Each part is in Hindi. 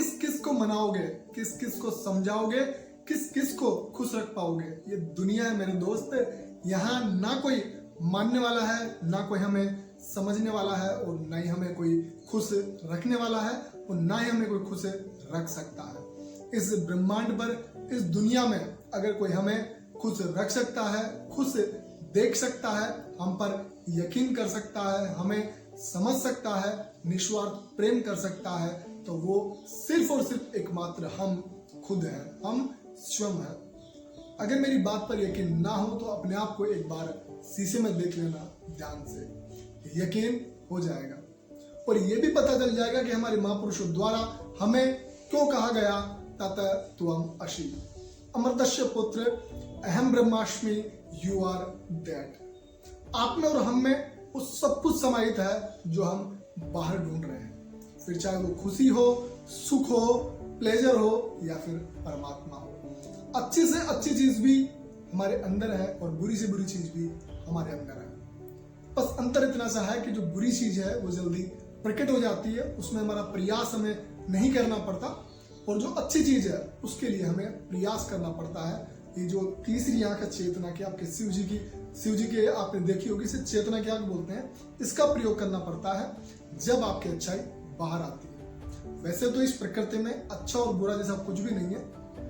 किस किस को मनाओगे, किस किस को समझाओगे, किस किस को खुश रख पाओगे? ये दुनिया है मेरे दोस्त, यहाँ ना कोई मानने वाला है, ना कोई हमें समझने वाला है, और ना ही हमें कोई खुश रखने वाला है, और ना ही हमें कोई खुश रख सकता है। इस ब्रह्मांड पर, इस दुनिया में अगर कोई हमें खुश रख सकता है, खुश देख सकता है, हम पर यकीन कर सकता है, हमें समझ सकता है, निस्वार्थ प्रेम कर सकता है, तो वो सिर्फ और सिर्फ एकमात्र हम खुद हैं, हम स्वयं हैं। अगर मेरी बात पर यकीन ना हो तो अपने आप को एक बार शीशे में देख लेना ध्यान से, यकीन हो जाएगा। और ये भी पता चल जाएगा कि हमारे महापुरुषों द्वारा हमें क्यों कहा गया तत त्वम असि, अमृतस्य पुत्र अहम ब्रह्मास्मि, यू आर दैट। आप में और हम में वो सब कुछ समाहित है जो हम बाहर ढूंढ रहे हैं, फिर चाहे वो खुशी हो, सुख हो, प्लेजर हो, या फिर परमात्मा हो। अच्छी से अच्छी चीज भी हमारे अंदर है और बुरी से बुरी चीज भी हमारे अंदर है। बस अंतर इतना सा है कि जो बुरी चीज है वो जल्दी प्रकट हो जाती है, उसमें हमारा प्रयास हमें नहीं करना पड़ता, और जो अच्छी चीज है उसके लिए हमें प्रयास करना पड़ता है। ये जो तीसरी आंख है चेतना की, आपके शिव जी के आपने देखी होगी, इसे चेतना की आंख बोलते हैं। इसका प्रयोग करना पड़ता है जब आपकी अच्छाई बाहर आती है। वैसे तो इस प्रकृति में अच्छा और बुरा जैसा कुछ भी नहीं है,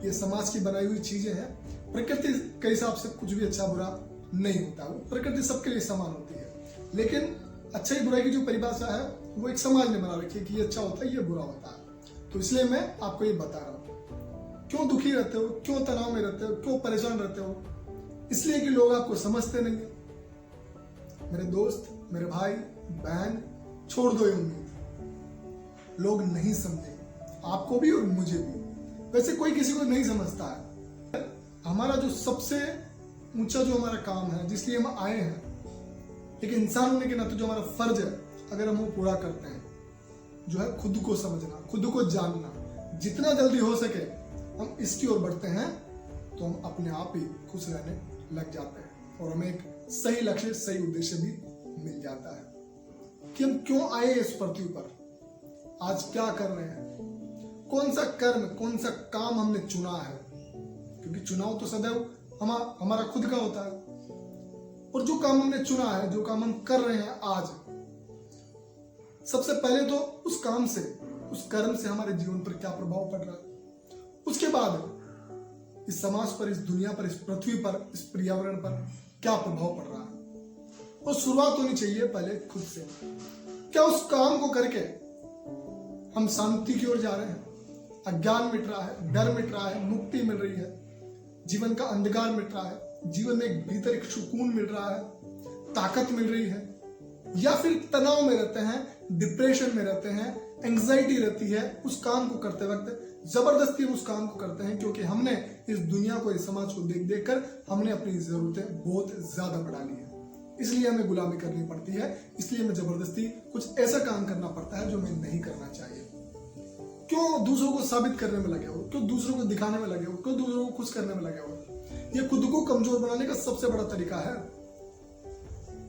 ये समाज की बनाई हुई चीजें हैं। प्रकृति के हिसाब से कुछ भी अच्छा बुरा नहीं होता, वो प्रकृति सबके लिए समान होती है। लेकिन अच्छाई बुराई की जो परिभाषा है वो एक समाज ने बना रखी है कि ये अच्छा होता है, ये बुरा होता है। तो इसलिए मैं आपको ये बता रहा हूँ। क्यों दुखी रहते हो, क्यों तनाव में रहते हो, क्यों परेशान रहते हो? इसलिए कि लोग आपको समझते नहीं है। मेरे दोस्त, मेरे भाई बहन, छोड़ दो ये उम्मीद। लोग नहीं समझेंगे, आपको भी और मुझे भी। वैसे कोई किसी को नहीं समझता है। हमारा जो सबसे ऊंचा जो हमारा काम है, जिसलिए हम आए हैं, एक इंसान होने के नाते जो हमारा फर्ज है, अगर हम वो पूरा करते हैं, जो है खुद को समझना, खुद को जानना, जितना जल्दी हो सके हम इसकी ओर बढ़ते हैं तो हम अपने आप ही खुश रहने लग जाते हैं, और हमें एक सही लक्ष्य, सही उद्देश्य भी मिल जाता है कि हम क्यों आए इस पृथ्वी पर, आज क्या कर रहे हैं, कौन सा कर्म, कौन सा काम हमने चुना है। क्योंकि चुनाव तो सदैव हमारा खुद का होता है, और जो काम हमने चुना है, जो काम हम कर रहे हैं आज, सबसे पहले तो उस काम से, उस कर्म से हमारे जीवन पर क्या प्रभाव पड़ रहा है, उसके बाद इस समाज पर, इस दुनिया पर, इस पृथ्वी पर, इस पर्यावरण पर क्या प्रभाव पड़ रहा है। और शुरुआत होनी चाहिए पहले खुद से। क्या उस काम को करके हम शांति की ओर जा रहे हैं, अज्ञान मिट रहा है, डर मिट रहा है, मुक्ति मिल रही है, जीवन का अंधकार मिट रहा है, जीवन में एक भीतर एक सुकून मिल रहा है, ताकत मिल रही है, या फिर तनाव में रहते हैं, डिप्रेशन में रहते हैं, एंग्जाइटी रहती है। उस काम को करते वक्त जबरदस्ती उस काम को करते हैं क्योंकि हमने इस दुनिया को, इस समाज को देख देख कर हमने अपनी जरूरतें बहुत ज्यादा बढ़ा ली है, इसलिए हमें गुलामी करनी पड़ती है, इसलिए हमें जबरदस्ती कुछ ऐसा काम करना पड़ता है जो हमें नहीं करना चाहिए। क्यों दूसरों को साबित करने में लगे हो, क्यों दूसरों को दिखाने में लगे हो, क्यों दूसरों को खुश करने में लगे हो? ये खुद को कमजोर बनाने का सबसे बड़ा तरीका है।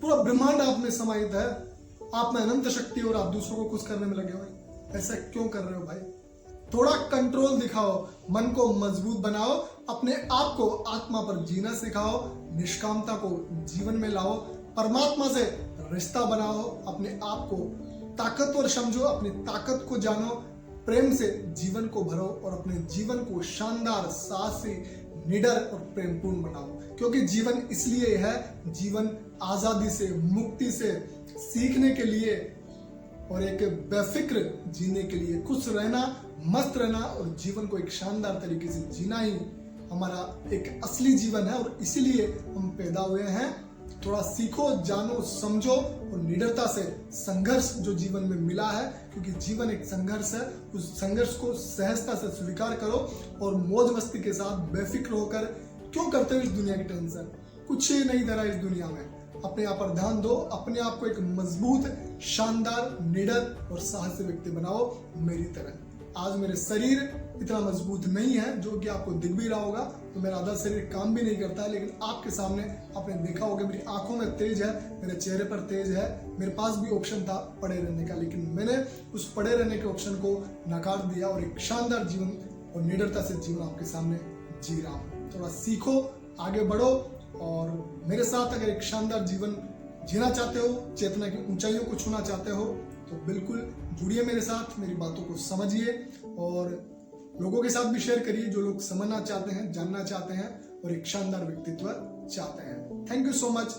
पूरा ब्रह्मांड आप में समाहित है, आप में अनंत शक्ति, और आप दूसरों को खुश करने में लगे हो। ऐसा क्यों कर रहे हो भाई? थोड़ा कंट्रोल दिखाओ, मन को मजबूत बनाओ, अपने आप को आत्मा पर जीना सिखाओ, निष्कामता को जीवन में लाओ, परमात्मा से रिश्ता बनाओ, अपने आप को ताकतवर समझो, अपनी ताकत को जानो, प्रेम से जीवन को भरो, और अपने जीवन को शानदार, साहसी, निडर और प्रेमपूर्ण बनाओ। क्योंकि जीवन इसलिए है, जीवन आजादी से, मुक्ति से, सीखने के लिए और एक बेफिक्र जीने के लिए, खुश रहना, मस्त रहना और जीवन को एक शानदार तरीके से जीना ही हमारा एक असली जीवन है। और इसीलिए हम पैदा हुए हैं। थोड़ा सीखो, जानो, समझो, और निडरता से संघर्ष जो जीवन में मिला है, क्योंकि जीवन एक संघर्ष है, उस संघर्ष को सहजता से स्वीकार करो और मौज मस्ती के साथ बेफिक्र होकर, क्यों करते हो इस दुनिया की टेंशन? कुछ ही नहीं धरा इस दुनिया में। अपने आप पर ध्यान दो, अपने आप को एक मजबूत, शानदार, निडर और साहसी व्यक्ति बनाओ, मेरी तरह। आज मेरे शरीर इतना मजबूत नहीं है, जो कि आपको दिख भी रहा होगा, तो मेरा आधा शरीर काम भी नहीं करता है, लेकिन आपके सामने आपने देखा होगा मेरी आंखों में तेज है, मेरे चेहरे पर तेज है। मेरे पास भी ऑप्शन था पड़े रहने का, लेकिन मैंने उस पड़े रहने के ऑप्शन को नकार दिया और एक शानदार जीवन और निडरता से जीवन आपके सामने जी रहा हूँ। थोड़ा सीखो, आगे बढ़ो और मेरे साथ अगर एक शानदार जीवन जीना चाहते हो, चेतना की ऊंचाइयों को छूना चाहते हो, तो बिल्कुल जुड़िए मेरे साथ, मेरी बातों को समझिए और लोगों के साथ भी शेयर करिए जो लोग समझना चाहते हैं, जानना चाहते हैं और एक शानदार व्यक्तित्व चाहते हैं। Thank you so much.